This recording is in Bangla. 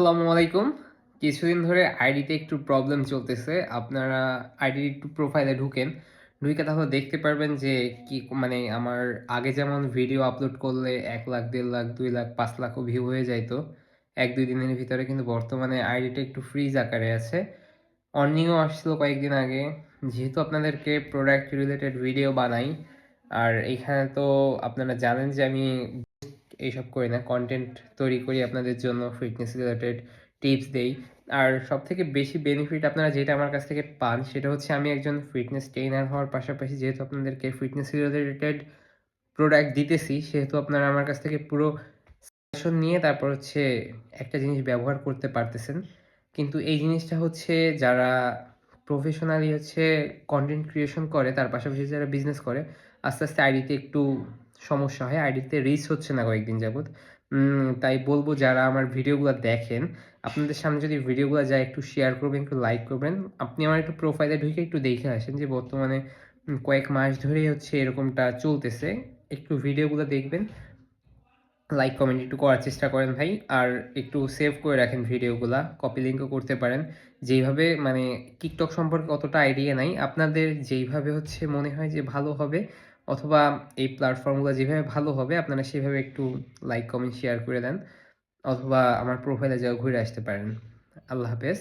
আসসালামু আলাইকুম। কিছুদিন ধরে আইডিতে একটু প্রবলেম চলতেছে। আপনারা আইডির একটু প্রোফাইলে ঢুকেন। ঢুইকা তাহলে দেখতে পারবেন যে কি মানে আমার আগে যেমন ভিডিও আপলোড করলে ১,০০,০০০, ১,৫০,০০০, ২,০০,০০০, ৫,০০,০০০ ও ভিউ হয়ে যাইত ১-২ দিনের ভিতরে, কিন্তু বর্তমানে আইডিটা একটু ফ্রিজ আকারে আছে। অর্নিংও আসছিল কয়েকদিন আগে। যেহেতু আপনাদেরকে প্রোডাক্ট রিলেটেড ভিডিও বানাই, আর এইখানে তো আপনারা জানেন যে আমি এইসব করি না, কন্টেন্ট তৈরি করি আপনাদের জন্য, ফিটনেস রিলেটেড টিপস দেই। আর সবথেকে বেশি বেনিফিট আপনারা যেটা আমার কাছ থেকে পান সেটা হচ্ছে আমি একজন ফিটনেস ট্রেইনার হওয়ার পাশাপাশি যেহেতু আপনাদেরকে ফিটনেস রিলেটেড প্রোডাক্ট দিতেছি, সেহেতু আপনারা আমার কাছ থেকে পুরো সাজেশন নিয়ে তারপর হচ্ছে একটা জিনিস ব্যবহার করতে পারতেছেন। কিন্তু এই জিনিসটা হচ্ছে যারা প্রফেশনালি হচ্ছে কনটেন্ট ক্রিয়েশন করে, তার পাশাপাশি যারা বিজনেস করে, আস্তে, আস্তে আইডিতে একটু সমস্যা হয়। আইডিতে রিচ হচ্ছে না কয়েকদিন যাবৎ। তাই বলব যারা আমার ভিডিওগুলা দেখেন, আপনাদের সামনে যদি ভিডিওগুলা যায় একটু শেয়ার করবেন, একটু লাইক করবেন। আপনি আমার একটু প্রোফাইলে ঢুকে একটু দেখে আসেন যে বর্তমানে কয়েক মাস ধরেই হচ্ছে এরকমটা চলতেছে। একটু ভিডিওগুলো দেখবেন, লাইক কমেন্ট একটু করার চেষ্টা করেন ভাই। আর একটু সেভ করে রাখেন ভিডিওগুলা, কপি লিঙ্কও করতে পারেন। যেইভাবে মানে টিকটক সম্পর্কে অতটা আইডিয়া নাই, আপনাদের যেইভাবে হচ্ছে মনে হয় যে ভালো হবে, অথবা এই প্ল্যাটফর্মগুলো যেভাবে ভালো হবে আপনারা সেভাবে একটু লাইক কমেন্ট শেয়ার করে দেন, অথবা আমার প্রোফাইলে যাও ঘুরে আসতে পারেন। আল্লাহ হাফেজ।